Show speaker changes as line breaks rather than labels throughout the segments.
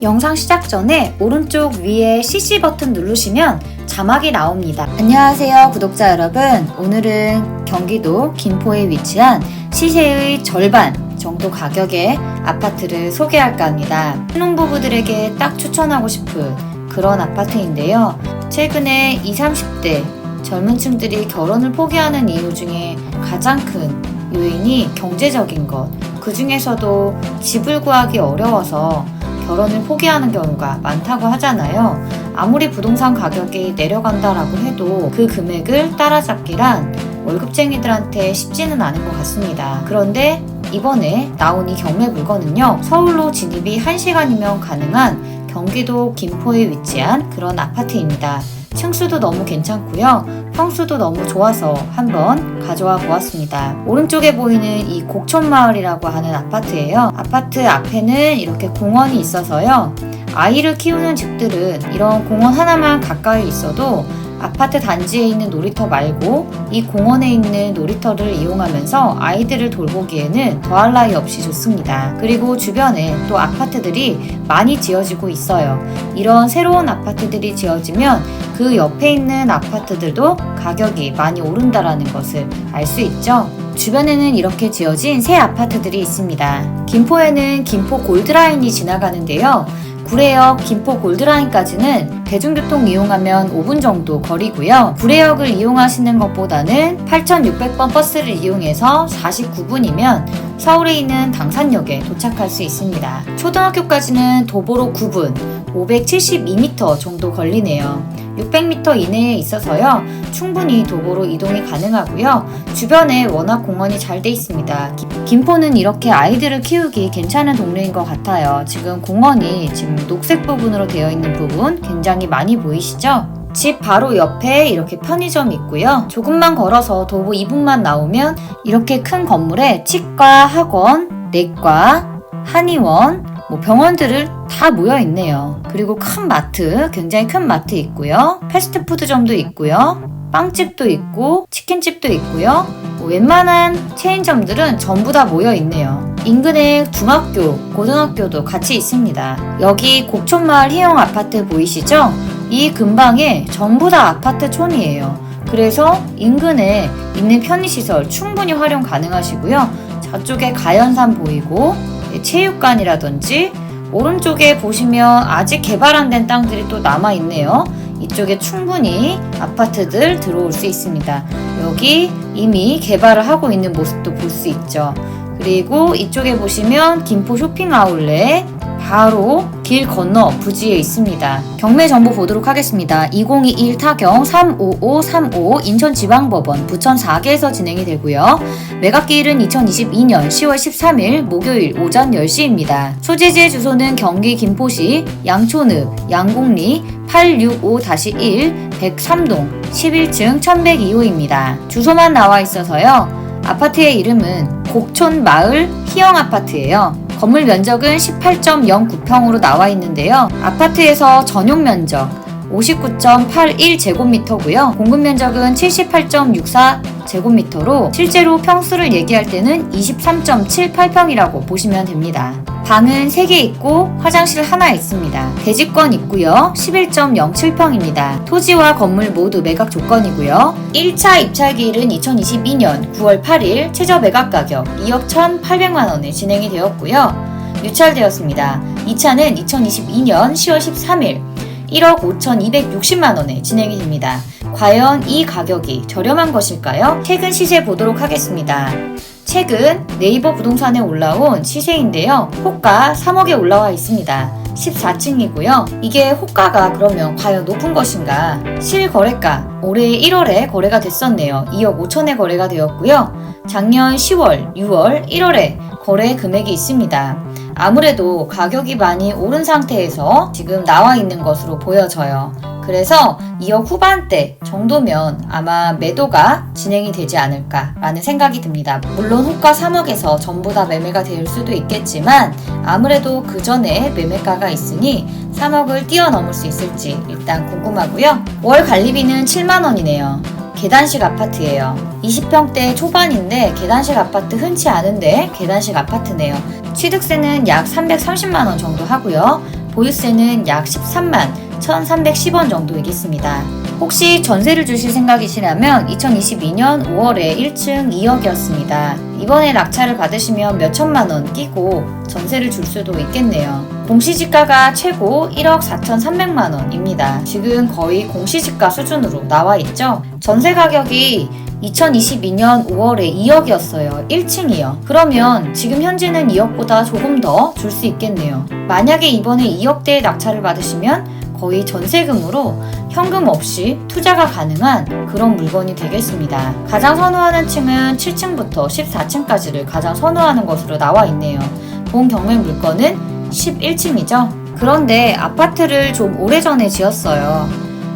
영상 시작 전에 오른쪽 위에 CC 버튼 누르시면 자막이 나옵니다. 안녕하세요 구독자 여러분, 오늘은 경기도 김포에 위치한 시세의 절반 정도 가격의 아파트를 소개할까 합니다. 신혼부부들에게 딱 추천하고 싶은 그런 아파트인데요. 최근에 20, 30대 젊은 층들이 결혼을 포기하는 이유 중에 가장 큰 요인이 경제적인 것, 그 중에서도 집을 구하기 어려워서 결혼을 포기하는 경우가 많다고 하잖아요. 아무리 부동산 가격이 내려간다라고 해도 그 금액을 따라잡기란 월급쟁이들한테 쉽지는 않은 것 같습니다. 그런데 이번에 나온 이 경매 물건은요, 서울로 진입이 1시간이면 가능한 경기도 김포에 위치한 그런 아파트입니다. 층수도 너무 괜찮고요, 평수도 너무 좋아서 한번 가져와 보았습니다. 오른쪽에 보이는 이 곡촌마을이라고 하는 아파트예요. 아파트 앞에는 이렇게 공원이 있어서요, 아이를 키우는 집들은 이런 공원 하나만 가까이 있어도 아파트 단지에 있는 놀이터 말고 이 공원에 있는 놀이터를 이용하면서 아이들을 돌보기에는 더할 나위 없이 좋습니다. 그리고 주변에 또 아파트들이 많이 지어지고 있어요. 이런 새로운 아파트들이 지어지면 그 옆에 있는 아파트들도 가격이 많이 오른다라는 것을 알 수 있죠. 주변에는 이렇게 지어진 새 아파트들이 있습니다. 김포에는 김포 골드라인이 지나가는데요. 구례역 김포 골드라인까지는 대중교통 이용하면 5분 정도 거리고요. 구례역을 이용하시는 것보다는 8600번 버스를 이용해서 49분이면 서울에 있는 당산역에 도착할 수 있습니다. 초등학교까지는 도보로 9분, 572m 정도 걸리네요. 600m 이내에 있어서요, 충분히 도보로 이동이 가능하고요. 주변에 워낙 공원이 잘 돼 있습니다. 김포는 이렇게 아이들을 키우기 괜찮은 동네인 것 같아요. 지금 공원이 지금 녹색 부분으로 되어 있는 부분 굉장히 많이 보이시죠? 집 바로 옆에 이렇게 편의점이 있고요. 조금만 걸어서 도보 2분만 나오면 이렇게 큰 건물에 치과, 학원, 내과, 한의원, 병원들을 다 모여 있네요. 그리고 큰 마트, 굉장히 큰 마트 있고요. 패스트푸드점도 있고요. 빵집도 있고 치킨집도 있고요. 웬만한 체인점들은 전부 다 모여 있네요. 인근에 중학교, 고등학교도 같이 있습니다. 여기 곡촌마을 희영 아파트 보이시죠? 이 근방에 전부 다 아파트촌이에요. 그래서 인근에 있는 편의시설 충분히 활용 가능하시고요. 저쪽에 가연산 보이고 체육관이라든지 오른쪽에 보시면 아직 개발 안 된 땅들이 또 남아있네요. 이쪽에 충분히 아파트들 들어올 수 있습니다. 여기 이미 개발을 하고 있는 모습도 볼 수 있죠. 그리고 이쪽에 보시면 김포 쇼핑 아울렛 바로 길 건너 부지에 있습니다. 경매 정보 보도록 하겠습니다. 2021 타경 35535 인천지방법원 부천 4개에서 진행이 되고요. 매각기일은 2022년 10월 13일 목요일 오전 10시입니다. 소재지의 주소는 경기 김포시 양촌읍 양곡리 865-1 103동 11층 1102호입니다. 주소만 나와 있어서요, 아파트의 이름은 곡촌마을 희영아파트예요. 건물 면적은 18.09평으로 나와 있는데요. 아파트에서 전용 면적 59.81제곱미터고요. 공급 면적은 78.64제곱미터로 실제로 평수를 얘기할 때는 23.78평이라고 보시면 됩니다. 방은 3개 있고 화장실 하나 있습니다. 대지권 있고요. 11.07평입니다. 토지와 건물 모두 매각 조건이고요. 1차 입찰기일은 2022년 9월 8일, 최저 매각 가격 2억 1,800만원에 진행이 되었고요. 유찰되었습니다. 2차는 2022년 10월 13일 1억 5,260만원에 진행이 됩니다. 과연 이 가격이 저렴한 것일까요? 최근 시세 보도록 하겠습니다. 최근 네이버 부동산에 올라온 시세인데요. 호가 3억에 올라와 있습니다. 14층이고요. 이게 호가가 그러면 과연 높은 것인가? 실거래가 올해 1월에 거래가 됐었네요. 2억 5천에 거래가 되었고요. 작년 10월, 6월, 1월에 거래 금액이 있습니다. 아무래도 가격이 많이 오른 상태에서 지금 나와 있는 것으로 보여져요. 그래서 2억 후반대 정도면 아마 매도가 진행이 되지 않을까라는 생각이 듭니다. 물론 호가 3억에서 전부 다 매매가 될 수도 있겠지만 아무래도 그 전에 매매가가 있으니 3억을 뛰어넘을 수 있을지 일단 궁금하고요. 월 관리비는 7만원이네요. 계단식 아파트예요. 20평대 초반인데 계단식 아파트 흔치 않은데 계단식 아파트네요. 취득세는 약 330만원 정도 하고요. 보유세는 약 13만 1,310원 정도이겠습니다. 혹시 전세를 주실 생각이시라면 2022년 5월에 1층 2억이었습니다. 이번에 낙찰을 받으시면 몇 천만 원 끼고 전세를 줄 수도 있겠네요. 공시지가가 최고 1억 4,300만 원입니다. 지금 거의 공시지가 수준으로 나와 있죠. 전세 가격이 2022년 5월에 2억이었어요. 1층이요. 그러면 지금 현재는 2억보다 조금 더 줄 수 있겠네요. 만약에 이번에 2억대의 낙찰을 받으시면 거의 전세금으로 현금 없이 투자가 가능한 그런 물건이 되겠습니다. 가장 선호하는 층은 7층부터 14층까지를 가장 선호하는 것으로 나와 있네요. 본 경매 물건은 11층이죠. 그런데 아파트를 좀 오래전에 지었어요.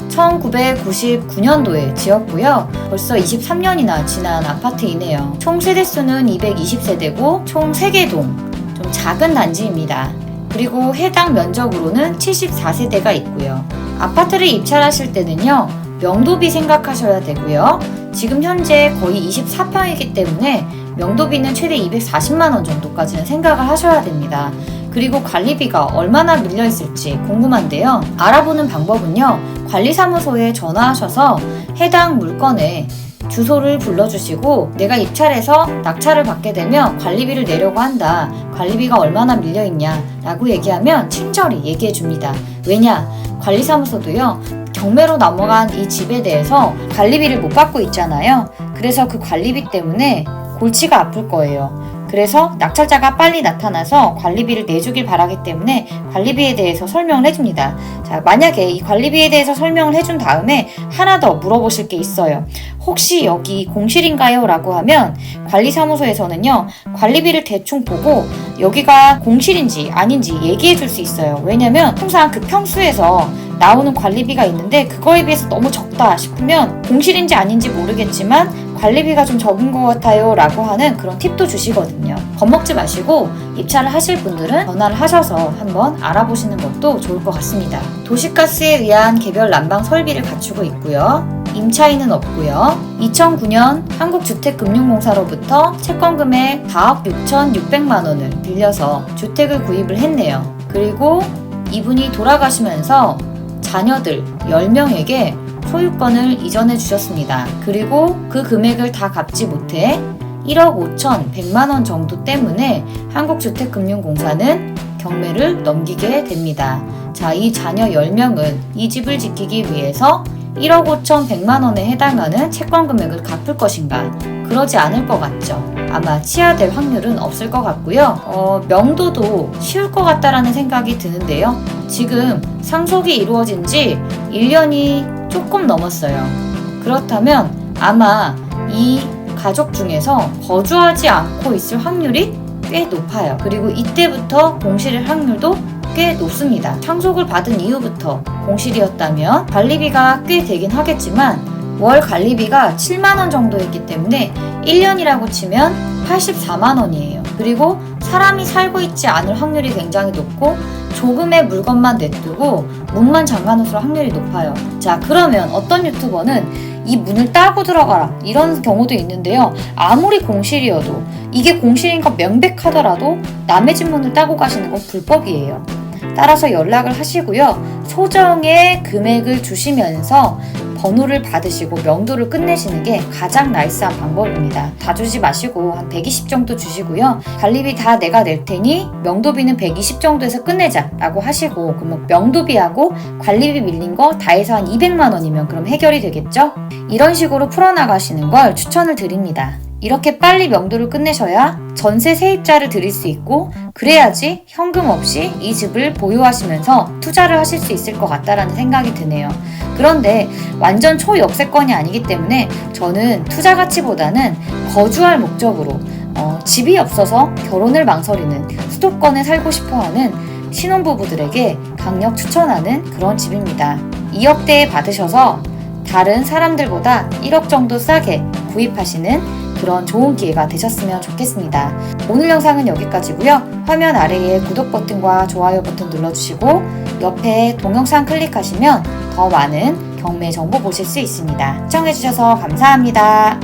1999년도에 지었고요. 벌써 23년이나 지난 아파트이네요. 총 세대수는 220세대고 총 3개 동, 좀 작은 단지입니다. 그리고 해당 면적으로는 74세대가 있고요. 아파트를 입찰하실 때는요, 명도비 생각하셔야 되고요. 지금 현재 거의 24평이기 때문에 명도비는 최대 240만원 정도까지는 생각을 하셔야 됩니다. 그리고 관리비가 얼마나 밀려 있을지 궁금한데요. 알아보는 방법은요, 관리사무소에 전화하셔서 해당 물건에 주소를 불러주시고 내가 입찰해서 낙찰을 받게 되면 관리비를 내려고 한다. 관리비가 얼마나 밀려있냐 라고 얘기하면 친절히 얘기해 줍니다. 왜냐? 관리사무소도요, 경매로 넘어간 이 집에 대해서 관리비를 못 받고 있잖아요. 그래서 그 관리비 때문에 골치가 아플 거예요. 그래서 낙찰자가 빨리 나타나서 관리비를 내주길 바라기 때문에 관리비에 대해서 설명을 해줍니다. 자, 만약에 이 관리비에 대해서 설명을 해준 다음에 하나 더 물어보실 게 있어요. 혹시 여기 공실인가요? 라고 하면 관리사무소에서는요, 관리비를 대충 보고 여기가 공실인지 아닌지 얘기해 줄 수 있어요. 왜냐면 항상 그 평수에서 나오는 관리비가 있는데 그거에 비해서 너무 적다 싶으면 공실인지 아닌지 모르겠지만 관리비가 좀 적은 것 같아요 라고 하는 그런 팁도 주시거든요. 겁먹지 마시고 입찰을 하실 분들은 전화를 하셔서 한번 알아보시는 것도 좋을 것 같습니다. 도시가스에 의한 개별 난방 설비를 갖추고 있고요. 임차인은 없고요. 2009년 한국주택금융공사로부터 채권금액 4억 6,600만 원을 빌려서 주택을 구입을 했네요. 그리고 이분이 돌아가시면서 자녀들 10명에게 소유권을 이전해 주셨습니다. 그리고 그 금액을 다 갚지 못해 1억 5,100만 원 정도 때문에 한국주택금융공사는 경매를 넘기게 됩니다. 자, 이 자녀 10명은 이 집을 지키기 위해서 1억 5,100만 원에 해당하는 채권 금액을 갚을 것인가? 그러지 않을 것 같죠. 아마 취하될 확률은 없을 것 같고요. 명도도 쉬울 것 같다라는 생각이 드는데요. 지금 상속이 이루어진 지 1년이 조금 넘었어요. 그렇다면 아마 이 가족 중에서 거주하지 않고 있을 확률이 꽤 높아요. 그리고 이때부터 공실일 확률도 꽤 높습니다. 상속을 받은 이후부터 공실이었다면 관리비가 꽤 되긴 하겠지만 월 관리비가 7만원 정도였기 때문에 1년이라고 치면 84만원이에요. 그리고 사람이 살고 있지 않을 확률이 굉장히 높고 조금의 물건만 냅두고 문만 잠가놓을 확률이 높아요. 자, 그러면 어떤 유튜버는 이 문을 따고 들어가라 이런 경우도 있는데요. 아무리 공실이어도 이게 공실인 것 명백하더라도 남의 집 문을 따고 가시는 건 불법이에요. 따라서 연락을 하시고요. 소정의 금액을 주시면서 번호를 받으시고 명도를 끝내시는 게 가장 나이스한 방법입니다. 다 주지 마시고 한 120 정도 주시고요. 관리비 다 내가 낼 테니 명도비는 120 정도에서 끝내자 라고 하시고, 그러면 명도비하고 관리비 밀린 거 다 해서 한 200만 원이면 그럼 해결이 되겠죠? 이런 식으로 풀어나가시는 걸 추천을 드립니다. 이렇게 빨리 명도를 끝내셔야 전세 세입자를 드릴 수 있고, 그래야지 현금 없이 이 집을 보유하시면서 투자를 하실 수 있을 것 같다라는 생각이 드네요. 그런데 완전 초역세권이 아니기 때문에 저는 투자 가치보다는 거주할 목적으로 집이 없어서 결혼을 망설이는 수도권에 살고 싶어하는 신혼부부들에게 강력 추천하는 그런 집입니다. 2억대에 받으셔서 다른 사람들보다 1억 정도 싸게 구입하시는 그런 좋은 기회가 되셨으면 좋겠습니다. 오늘 영상은 여기까지고요. 화면 아래에 구독 버튼과 좋아요 버튼 눌러주시고 옆에 동영상 클릭하시면 더 많은 경매 정보 보실 수 있습니다. 시청해주셔서 감사합니다.